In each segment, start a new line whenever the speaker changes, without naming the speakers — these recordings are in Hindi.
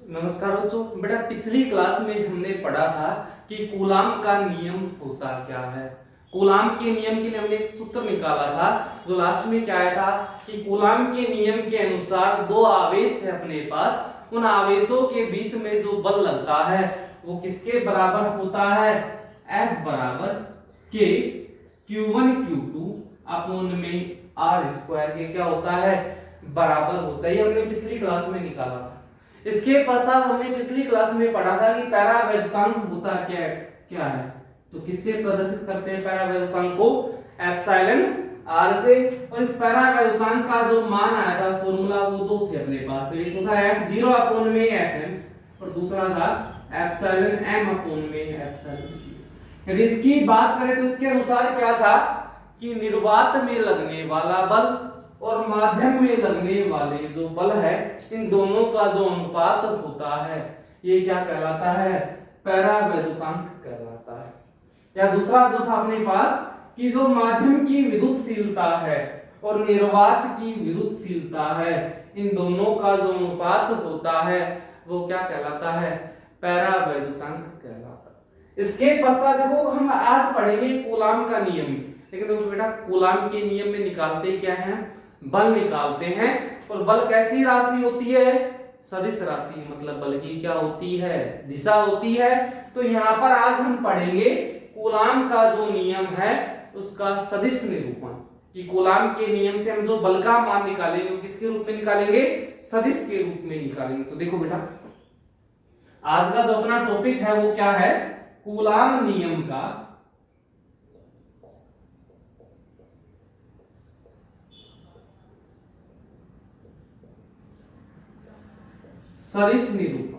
नमस्कार बच्चों। बेटा पिछली क्लास में हमने पढ़ा था कि कूलाम का नियम होता क्या है। कूलाम के नियम के लिए हमने एक सूत्र निकाला था जो लास्ट में क्या आया था कि कूलाम के नियम के अनुसार दो आवेश है अपने पास, उन आवेशों के बीच में जो बल लगता है वो किसके बराबर होता है, F बराबर K Q1 Q2 अपॉन में R स्क्वायर के क्या होता है बराबर होता है। ये हमने पिछली क्लास में निकाला था। इसके पश्चात हमने पिछली क्लास में पढ़ा था कि पैरावैद्युतांक होता क्या है। तो किससे प्रदर्शित करते हैं पैरावैद्युतांक को, एप्सिलॉन आर से। और इस पैरावैद्युतांक का जो मान आया था फॉर्मूला वो दो थे अपने पास। तो एक तो था F0 अपॉन में Fm और दूसरा था एप्सिलॉन m अपॉन में एप्सिलॉन g। यदि इसकी बात करें तो इसके अनुसार क्या था कि निर्वात में लगने वाला बल और माध्यम में लगने वाले जो बल है इन दोनों का जो अनुपात होता है ये क्या कहलाता है, पैरावैद्युतांक कहलाता है। या दूसरा जो था अपने पास कि जो माध्यम की विद्युतशीलता है और निर्वात की विद्युतशीलता है इन दोनों का जो अनुपात होता है वो क्या कहलाता है, पैरावैद्युतांक कहलाता है। इसके पश्चात देखो हम आज पढ़ेंगे कूलाम का नियम। लेकिन देखो बेटा कूलाम के नियम में निकालते क्या है, बल निकालते हैं। और बल कैसी राशि होती है, सदिश राशि, मतलब बल की क्या होती है, दिशा होती है। तो यहाँ पर आज हम पढ़ेंगे कूलाम का जो नियम है उसका सदिश निरूपण, कि कूलाम के नियम से हम जो बल का मान निकालेंगे वो किसके रूप में निकालेंगे, सदिश के रूप में निकालेंगे। तो देखो बेटा आज का जो अपना टॉपिक है वो क्या है, कूलाम नियम का सदिश निरूपण।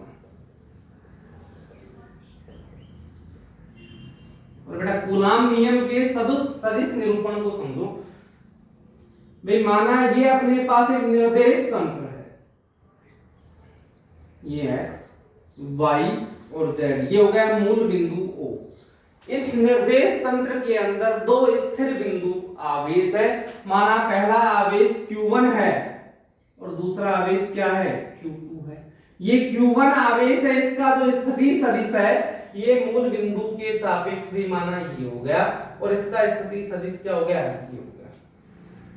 और बेटा कूलाम नियम के सदिश निरूपण को समझो। भाई माना ये अपने पास एक निर्देश तंत्र है, ये x y और z, ये हो गया मूल बिंदु O। इस निर्देश तंत्र के अंदर दो स्थिर बिंदु आवेश है। माना पहला आवेश Q1 है और दूसरा आवेश क्या है, Q2 है। ये Q1 आवेश है, इसका जो स्थिति सदिश है ये मूल बिंदु के सापेक्ष भी माना ये हो गया और इसका स्थिति सदिश क्या हो गया, ये हो गया।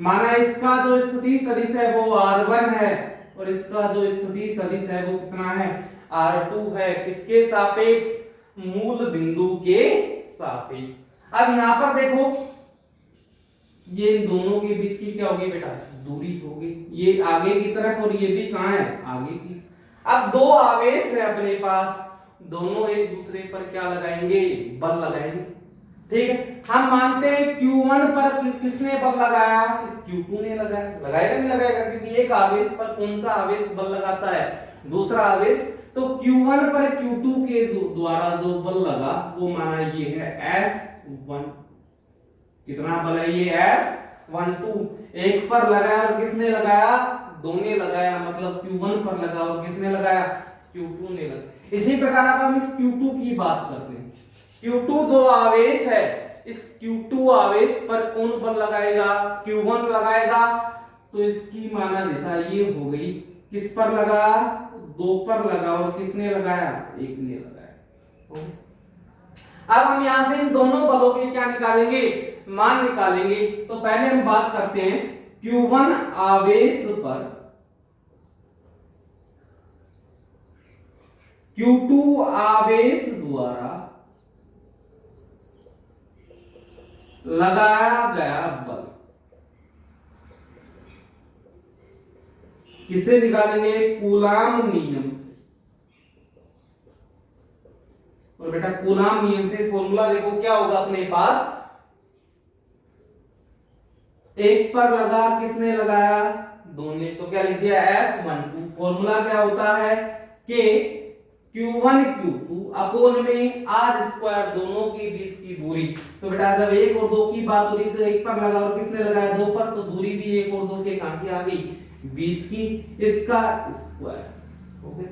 माना इसका जो स्थिति सदिश है वो R1 है और इसका जो स्थिति सदिश है वो कितना है, R2 है। किसके सापेक्ष, मूल बिंदु के सापेक्ष। अब यहां पर देखो ये इन दोनों के बीच की क्या होगी बेटा, दूरी होगी। ये आगे की तरफ और ये भी कहां है, आगे की। अब दो आवेश है अपने पास, दोनों एक दूसरे पर क्या लगाएंगे, बल लगाएंगे। ठीक है, हम मानते हैं Q1 पर किसने बल लगाया, इस Q2 ने लगाया। लगाएगा नहीं लगाएगा, क्योंकि एक आवेश पर कौन सा आवेश बल लगाता है, दूसरा आवेश। तो Q1 पर Q2 के द्वारा जो बल लगा वो माना ये है F1। कितना बल है ये, F12। एक पर लगाया और किसने लगाया, दो ने लगाया, मतलब Q1 पर लगा और किसने लगाया, Q2 ने लगाया। इसी प्रकार अब हम इस Q2 की बात करते हैं। Q2 जो आवेश है इस Q2 आवेश पर कौन बल लगाएगा, Q1 लगाएगा। तो इसकी माना दिशा ये हो गई, किस पर लगा, दो पर लगा और किसने लगाया, एक ने लगाया। अब हम यहां से इन दोनों बलों के क्या निकालेंगे, मान निकालेंगे। तो पहले हम बात करते हैं Q1 आवेश पर Q2 आवेश द्वारा लगाया गया बल। किससे निकालेंगे, कूलाम नियम से। और बेटा कूलाम नियम से फॉर्मूला देखो क्या होगा अपने पास, एक पर लगा, किसने लगाया, दो ने, तो क्या लिख दिया F12। फॉर्मूला क्या होता है कि Q1 Q2 अपॉन में R स्क्वायर, दोनों के बीच की दूरी। तो बेटा जब एक और दो की बात हो रही तो एक पर लगा और किसने लगाया, दो पर, तो दूरी भी एक और दो के कहां की आ गई, बीच की, इसका स्क्वायर। ओके,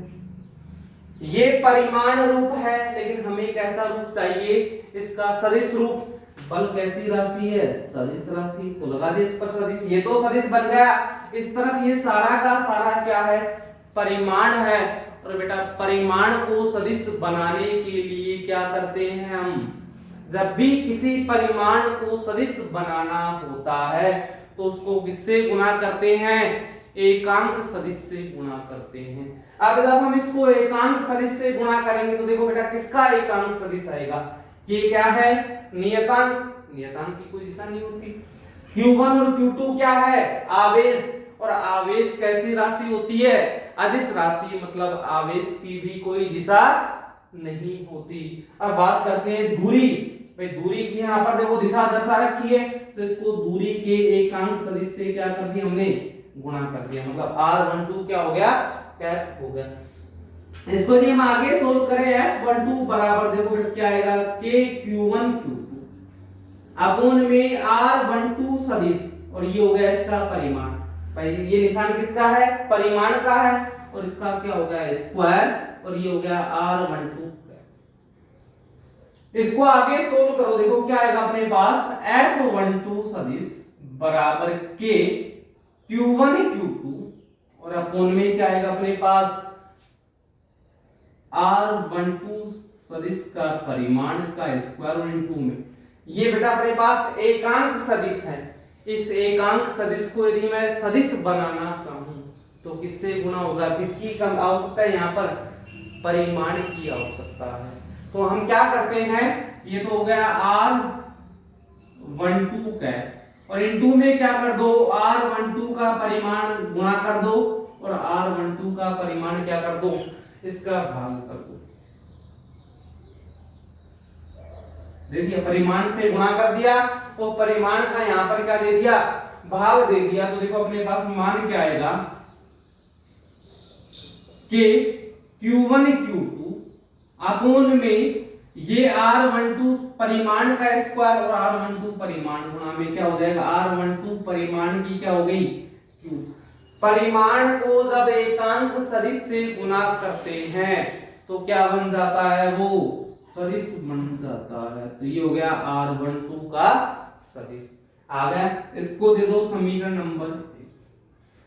ये परिमाण रूप है लेकिन हमें कैसा रूप चाहिए, इसका सदिश रूप। बल कैसी राशि है, सदिश राशि, तो लगा दे इस पर सदिश। ये तो सदिश बन गया, इस तरफ ये सारा का सारा क्या है, परिमाण है। और बेटा परिमाण को सदिश बनाने के लिए क्या करते हैं हम, जब भी किसी परिमाण को सदिश बनाना होता है तो उसको किससे गुणा करते हैं, एकांक सदिश से गुणा करते हैं। अब जब हम इसको एकांक सदिश से गुणा करेंगे तो देखो बेटा किसका एकांक सदिश आएगा, ये क्या है, नियतांक। नियतांक की कोई दिशा नहीं होती। Q1 और Q2 क्या है, आवेश, और आवेश कैसी राशि होती है, अदिश राशि, मतलब आवेश की भी कोई दिशा नहीं होती। अब बात करते हैं दूरी। भाई दूरी की यहाँ पर देखो दिशा दर्शा रखी है, तो इसको दूरी के एकांक सदिश से क्या कर दिया हमने, गुणा कर दिया, मतलब R12 क्या हो गया, कैप हो गया। इसको यदि हम आगे सोल्व करें F12 बराबर देखो बेटा क्या आएगा, KQ1 Q2 अपोन में R12 सदिश, और ये हो गया इसका परिमाण। पहले ये निशान किसका है, परिमाण का है, और इसका क्या हो गया स्क्वायर, और ये हो गया R12। इसको आगे सोल्व करो, देखो क्या आएगा अपने पास, F12 सदिश बराबर K Q1 Q2 और अपोन में क्या आएगा अपने पास R12 सदिश का परिमाण का स्क्वायर, और इनटू में ये बेटा अपने पास एकांक सदिश है। इस एकांक सदिश को यदि मैं सदिश बनाना चाहूं तो किससे गुणा होगा, किसकी कम आवश्यकता है यहाँ पर, परिमाण की आवश्यकता है। तो हम क्या करते हैं, ये तो हो गया R12 का, और इनटू में क्या कर दो, R12 का परिमाण गुणा कर दो, और R12 का परिमाण क्या कर दो, इसका भाग कर दो। दे दिया, परिमाण से गुणा कर दिया, तो परिमाण का यहां पर क्या दे दिया, भाग दे दिया। तो देखो अपने पास मान क्या आएगा, कि Q1 Q2 अपोन में ये R12 परिमाण का स्क्वायर और R12 परिमाण गुणा में क्या हो जाएगा, R12 परिमाण की क्या हो गई Q। परिमाण को जब एकांक सदिश से गुणा करते हैं तो क्या बन जाता है, वो सदिश बन जाता है। तो ये हो गया R12 का सदिश आ गया। इसको दे दो समीकरण नंबर,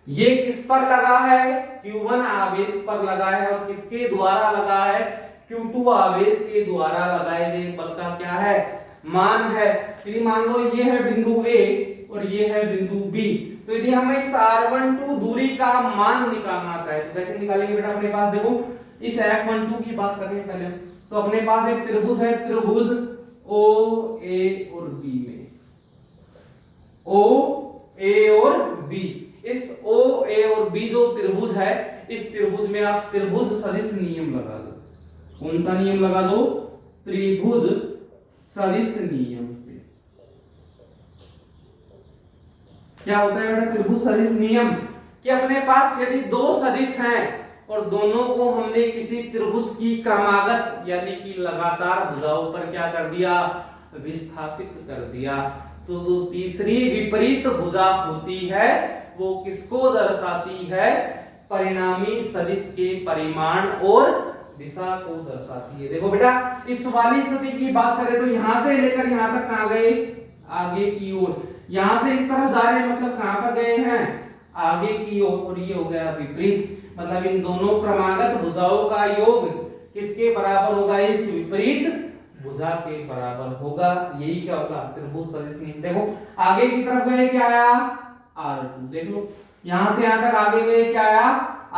ये किस पर लगा है, Q1 आवेश पर लगा है, और किसके द्वारा लगा है, Q2 आवेश के द्वारा लगाए गए बल का क्या है, मान है। यदि मान लो ये है बिंदु A और ये है बिंदु B, तो यदि हम इस R12 दूरी का मान निकालना चाहे तो कैसे निकालेंगे बेटा, अपने पास देखो इस F12 की बात करें पहले, तो अपने पास एक त्रिभुज है, त्रिभुज OA और B में, OA और B, इस OA और B जो त्रिभुज है, इस त्रिभुज में आप त्रिभुज सदिश नियम लगा दो। कौन सा नियम लगा दो, त्रिभुज सदिश नियम से। क्या होता है बेटा त्रिभुज सदिश नियम, कि अपने पास यदि दो सदिश हैं और दोनों को हमने किसी त्रिभुज की क्रमागत यानी कि लगातार भुजाओं पर क्या कर दिया, विस्थापित कर दिया, तो जो तीसरी विपरीत भुजा होती है वो किसको दर्शाती है, परिणामी सदिश के परिमाण और दिशा को दर्शाती है। देखो बेटा इस वाली स्थिति की बात करें तो यहां से लेकर यहां तक कहां गए, आगे की ओर, यहां से इस तरफ जा रहे हैं मतलब कहां पर गए हैं, आगे की ओर, और ये हो गया विपरीत, मतलब इन दोनों क्रमागत भुजाओं का योग किसके बराबर होगा, इस विपरीत भुजा के बराबर होगा। यही क्या होगा, त्रिभुज सदिश नियम। देखो आगे की तरफ गए क्या आया, R2, देख लो यहां से यहां तक आगे गए क्या आया,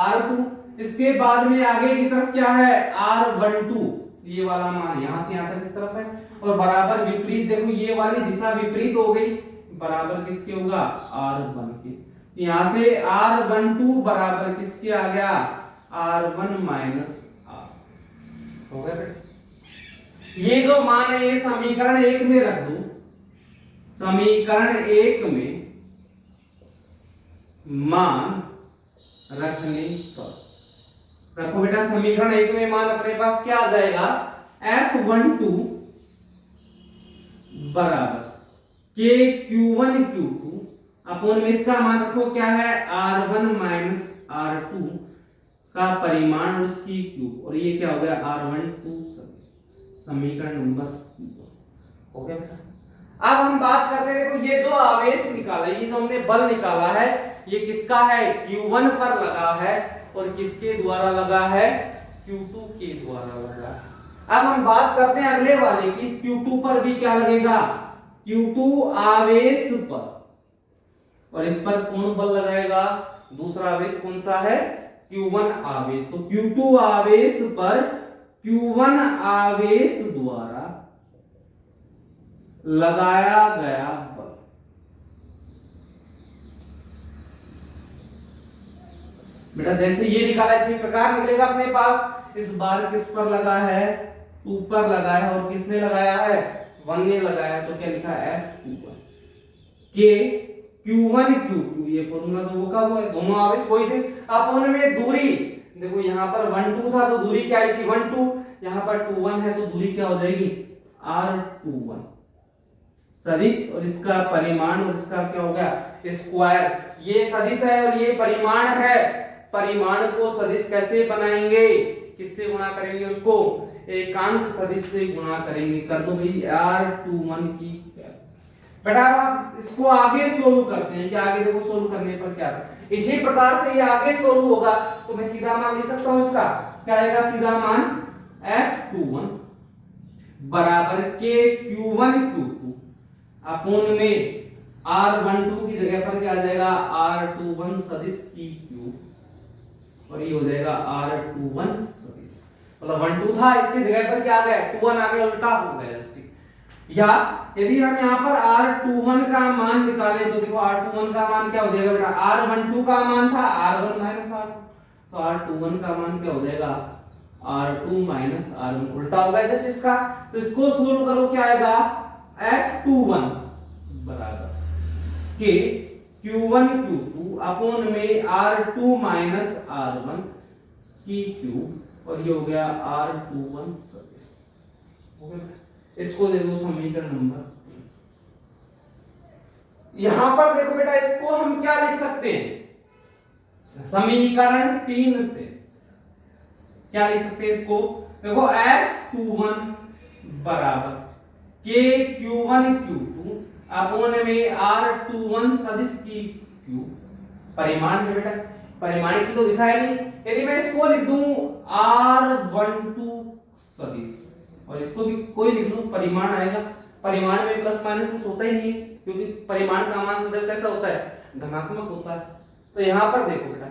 R2, इसके बाद में आगे की तरफ क्या है, R12, ये वाला मान यहां से यहां तक इस तरफ है, और बराबर विपरीत, देखो ये वाली दिशा विपरीत हो गई, बराबर किसके होगा, R1 के। यहां से R12 बराबर किसके आ गया, R1 माइनस R हो गया बेटा। ये जो मान है ये समीकरण 1 में रख दो, समीकरण 1 में मान रखने पर रखो बेटा, समीकरण 1 में मान अपने पास क्या आ जाएगा, F12 बराबर KQ1 Q2 अपोन में इसका मान रखो क्या है, R1 माइनस R2 का परिमाण और उसकी क्यूब, और ये क्या हो गया, R12 समीकरण नंबर 2 हो गया बेटा। अब हम बात करते हैं, देखो ये जो आवेश निकाला, ये जो हमने बल निकाला है, ये किसका है, Q1 पर लगा है और किसके द्वारा लगा है, Q2 के द्वारा लगा है। अब हम बात करते हैं अगले वाले की, इस Q2 पर भी क्या लगेगा, Q2 आवेश पर, और इस पर कौन बल लगाएगा, दूसरा आवेश कौन सा है, Q1 आवेश। तो Q2 आवेश पर Q1 आवेश द्वारा लगाया गया बल। बेटा जैसे ये निकाला इसी प्रकार निकलेगा अपने पास। इस बार किस पर लगा है, 2 पर लगा है, और किसने लगाया है, 1 ने लगाया, तो क्या लिखा है, F21 के Q1 Q2, ये फॉर्मूला तो वो का वो है, दोनों आवेश वही थे। अब उनमें दूरी देखो, यहाँ पर 1 2 था तो दूरी क्या आई थी, 1 2, यहाँ पर 2 1 है तो दूरी क्या हो जाएगी, R21 सदिश, और इसका परिमाण और इसका क्या हो गया, स्क्वायर। ये सदिश है और ये परिमाण है, परिमाण को सदिश कैसे बनाएंगे, किससे गुणा करेंगे, उसको एकांक सदिश से गुणा करेंगे। कर दो भाई R21 की। बेटा आप इसको आगे सोल्व करते हैं कि आगे देखो सोल्व करने पर क्या है, इसी प्रकार से ये आगे सोल्व होगा तो मैं सीधा मान लिख सकता हूं, इसका क्या आएगा, सीधा मान F21 बराबर के Q1 Q2 अपोन में R12 की जगह पर क्या आ जाएगा, R21 सदिश की Q, और ये हो जाएगा R21 सदिश, मतलब 1 2 था, इसकी जगह पर क्या आ गया, 2 1 आ गया, उल्टा हो गया इसकी। या यदि हम यहाँ पर R21 का मान निकालें तो देखो R21 का मान क्या हो जाएगा बेटा, R12 का मान था R1 माइनस R, तो R21 का मान क्या हो जाएगा, R2 माइनस R1, उल्टा होगा जस्ट इसका। तो इसको सोल्व करो, क्या आएगा, F21 बराबर के Q1 Q2 अपोन में R2 माइनस R1 की क्यूब, और ये हो गया R21 सदिश। हो गया, इसको दे दो समीकरण नंबर। यहां पर देखो बेटा, इसको हम क्या लिख सकते हैं, समीकरण 3 से क्या लिख सकते हैं इसको, देखो F21 बराबर के Q1 Q2 अपोन में R21 सदिश की Q, परिमाण है बेटा, परिमाण की तो दिशा है नहीं। यदि मैं इसको लिख दूं R12 सदिश, और इसको भी कोई लिख लूं, परिमाण आएगा, परिमाण में प्लस माइनस कुछ होता ही नहीं है, क्योंकि परिमाण का मान सदैव कैसा होता है, धनात्मक होता है। तो यहां पर देखो बेटा,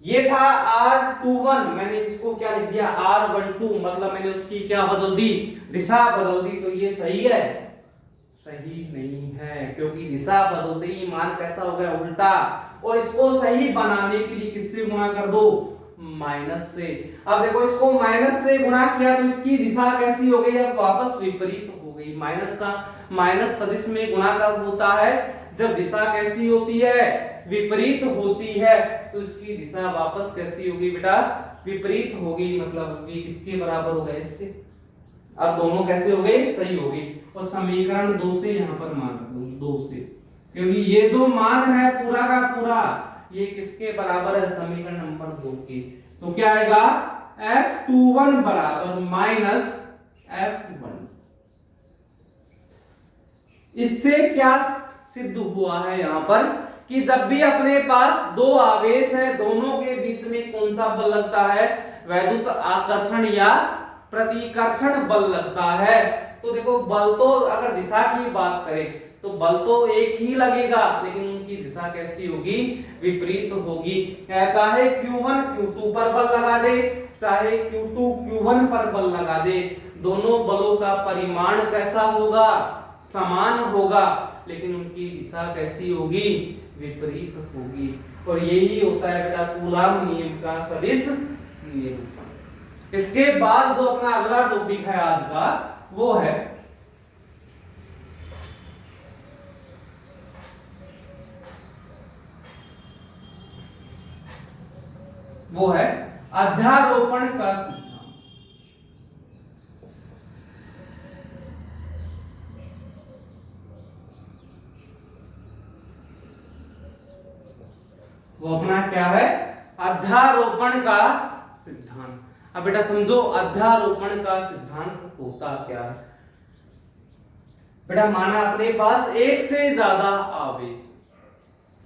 ये था R21, मैंने इसको क्या लिख दिया, R12, मतलब मैंने उसकी क्या बदल दी, दिशा बदल दी। तो ये सही है, सही नहीं है, क्योंकि दिशा बदलते ही मान कैसा हो गया, उल्टा। और इसको सही बनाने के लिए किससे गुणा कर दो, माइनस से। अब देखो इसको माइनस से गुणा किया तो इसकी दिशा कैसी हो गई, अब वापस विपरीत हो गई। माइनस का माइनस सदिश में गुणा कब होता है, जब दिशा कैसी होती है, विपरीत होती है। तो इसकी दिशा वापस कैसी होगी बेटा, विपरीत होगी, मतलब ये किसके बराबर हो गए, इसके। अब दोनों कैसे हो गए, सही हो गई। और समीकरण 2 से यहां पर मान रख दो, 2 से, क्योंकि ये जो मान है पूरा का पूरा ये किसके बराबर है, समीकरण नंबर 2 के। तो क्या आएगा, F21 बराबर माइनस F1। इससे क्या सिद्ध हुआ है यहां पर, कि जब भी अपने पास दो आवेश है, दोनों के बीच में कौन सा बल लगता है, वैद्युत आकर्षण या प्रतिकर्षण बल लगता है। तो देखो बल तो अगर दिशा की बात करें तो बल तो एक ही लगेगा, लेकिन उनकी दिशा कैसी होगी, विपरीत होगी। चाहे Q1 Q2 पर बल लगा दे, चाहे Q2 Q1 पर बल लगा दे, दोनों बलों का परिमाण कैसा होगा, समान होगा, लेकिन उनकी दिशा कैसी होगी, विपरीत होगी। और यही होता है बेटा कूलाम नियम का सदिश नियम। इसके बाद जो अपना अगला टॉपिक है आज का, वो है अध्यारोपण का सिद्धांत। वो अपना क्या है, अध्यारोपण का सिद्धांत। अब बेटा समझो अध्यारोपण का सिद्धांत होता क्या है। बेटा माना अपने पास एक से ज्यादा आवेश,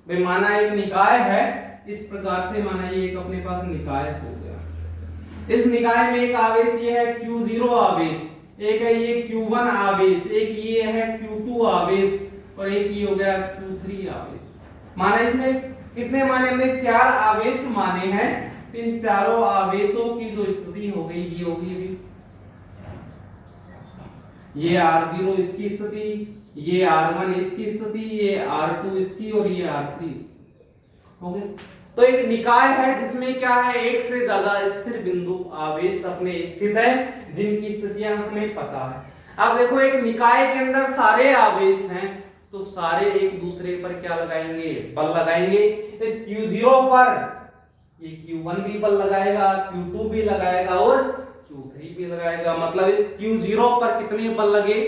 भाई माना एक निकाय है, इस प्रकार से माना ये एक अपने पास निकाय हो गया। इस निकाय में एक आवेश ये है Q0 आवेश, एक है ये Q1 आवेश, एक ये है Q2 आवेश और एक ये हो गया Q3 आवेश। माना इसमें कितने माने हमने? 4 आवेश माने हैं। इन चारों आवेशों की जो स्थिति हो गई ये होगी अभी, ये R0 इसकी स्थिति, ये R1 इसकी स्थिति, ये R2 इसकी और ये R3 इसकी हो गई। तो एक निकाय है जिसमें क्या है, एक से ज्यादा स्थिर बिंदु आवेश अपने स्थित है जिनकी स्थितियां हमें पता है। अब देखो एक निकाय के अंदर सारे आवेश हैं तो सारे एक दूसरे पर क्या लगाएंगे? बल लगाएंगे। इस Q0 पर ये Q1 भी बल लगाएगा, Q2 भी लगाएगा और Q3 भी लगाएगा। मतलब इस Q0 पर कितने बल लगे?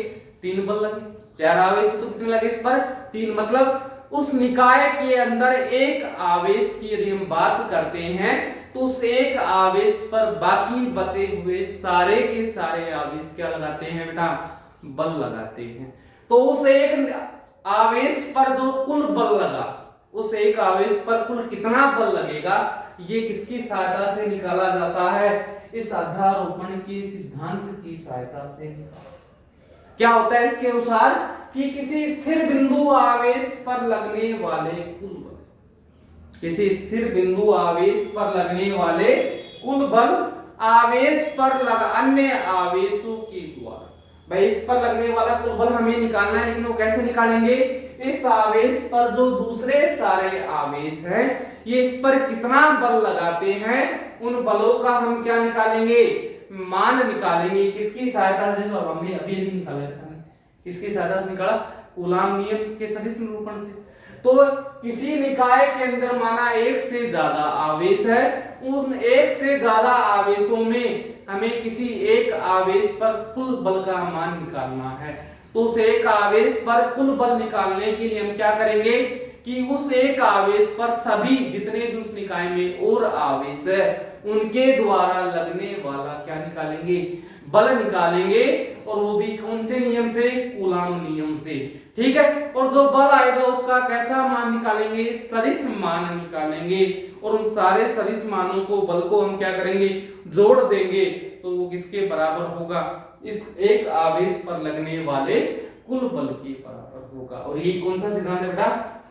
3 बल लगे। 4 आवेश तो कितने लगे इस पर? 3। मतलब उस निकाय के अंदर एक आवेश की यदि हम बात करते हैं तो उस एक आवेश पर बाकी बचे हुए सारे के सारे आवेश क्या लगाते हैं बेटा? बल लगाते हैं। तो उस एक आवेश पर जो कुल बल लगा, उस एक आवेश पर कुल कितना बल लगेगा, ये किसकी सहायता से निकाला जाता है? इस अध्यारोपण के सिद्धांत की सहायता से। क्या होता है इसके अनुसार कि किसी स्थिर बिंदु आवेश पर लगने वाले कुल बल, किसी स्थिर बिंदु आवेश पर लगने वाले कुल बल आवेश पर अन्य आवेशों के द्वारा। भाई इस पर लगने वाला कुल बल हमें निकालना है, लेकिन वो कैसे निकालेंगे? इस आवेश पर जो दूसरे सारे आवेश हैं ये इस पर कितना बल लगाते हैं, उन बलों का हम क्या निकालेंगे? मान निकालेंगे। किसकी सहायता से? जो हमने अभी निकाला था, किसकी सहायता से निकाला? कूलाम नियम के सदिश निरूपण से। तो किसी निकाय के अंदर माना एक से ज्यादा आवेश है, उन एक से ज्यादा आवेशों में हमें किसी एक आवेश पर कुल बल का मान निकालना है। तो उस एक आवेश पर कुल बल निकालने के लिए हम क्या करेंगे कि उस एक आवेश पर सभी जितने भी उस निकाय में और आवेश है उनके द्वारा लगने वाला क्या निकालेंगे? बल निकालेंगे। और वो भी कौन से नियम से? कूलाम नियम से। ठीक है। और जो बल आएगा उसका कैसा मान निकालेंगे? सदिश मान निकालेंगे। और उन सारे सदिश मानों को, बल को हम क्या करेंगे? जोड़ देंगे। तो वो किसके बराबर होगा? इस एक आवेश पर लगने वाले कुल बल के बराबर होगा। और ये कौन सा सिद्धांत है बेटा?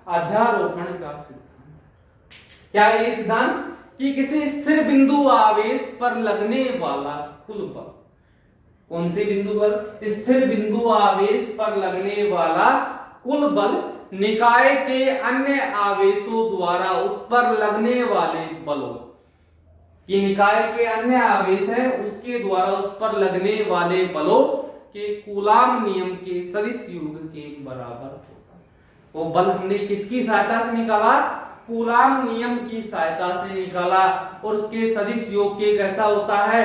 अध्यारोपण का सिद्धांत। क्या है ये सिद्धांत? कि किसी स्थिर बिंदु आवेश पर लगने वाला कुल बल, कौन से बिंदु बल? स्थिर बिंदु आवेश पर लगने वाला कुल बल निकाय के अन्य आवेशों द्वारा उस पर लगने वाले बलों, कि निकाय के अन्य आवेश है उसके द्वारा उस पर लगने वाले बलों के कूलाम नियम के सदिश योग के बराबर होता है। वो बल हमने किसकी सहायता से निकाला? कूलाम नियम की सहायता से निकाला। और उसके सदिश योग के कैसा होता है?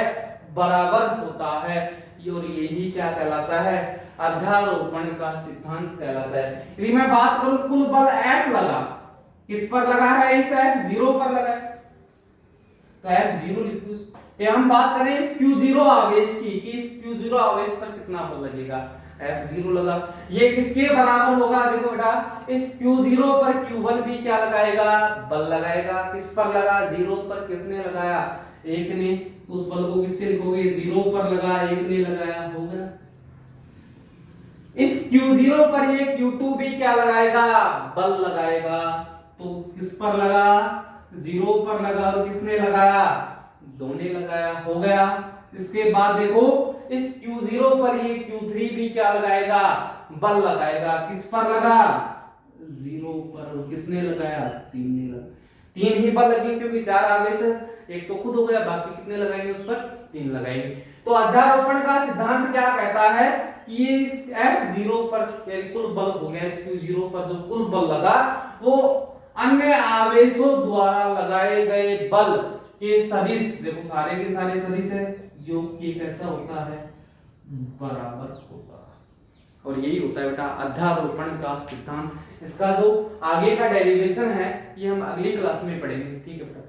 बराबर होता है। और यही क्या कहलाता है? अध्यारोपण का सिद्धांत कहलाता है। यदि मैं बात करूं कुल बल F लगा, किस पर लगा है? इस F0 पर लगा है, तो F0 लिख दो। ये हम बात करें इस Q0 आवेश की, कि इस Q0 आवेश पर कितना बल लगेगा? F0 लगा। ये किसके बराबर होगा? देखो बेटा, इस Q0 पर Q1 भी क्या लगाएगा? बल लगाएगा। किस पर लगा? 0 पर। किसने लगाया? 1 ने। उस बल को किससे लिखोगे? 0 पर लगा, 1 ने लगाया, हो गया। इस Q0 पर ये Q2 भी क्या लगाएगा? बल लगाएगा। तो किस पर लगा? 0 पर लगा। और किसने लगाया? 2 ने लगाया, हो गया। इसके बाद देखो इस Q0 पर ये Q3 भी क्या लगाएगा? बल लगाएगा। किस पर लगा? 0 पर। किसने लगाया? 3 ने लगाया। 3 ही बल लगे क्योंकि 4 आवेश है, एक तो खुद हो गया, बाकी कितने लगाएंगे उस पर? 3 लगाएंगे। तो अध्यारोपण का सिद्धांत क्या कहता है कि ये इस F0 पर कुल बल हो गया, इस Q0 पर जो कुल बल लगा वो अन्य आवेशों द्वारा लगाए गए बल के सदिश, देखो सारे के सारे सदिश है, योग के कैसा होता है? बराबर होता है। और यही होता है बेटा अध्यारोपण का सिद्धांत। इसका जो आगे का डेरिवेशन है ये हम अगली क्लास में पढ़ेंगे। ठीक है बेटा।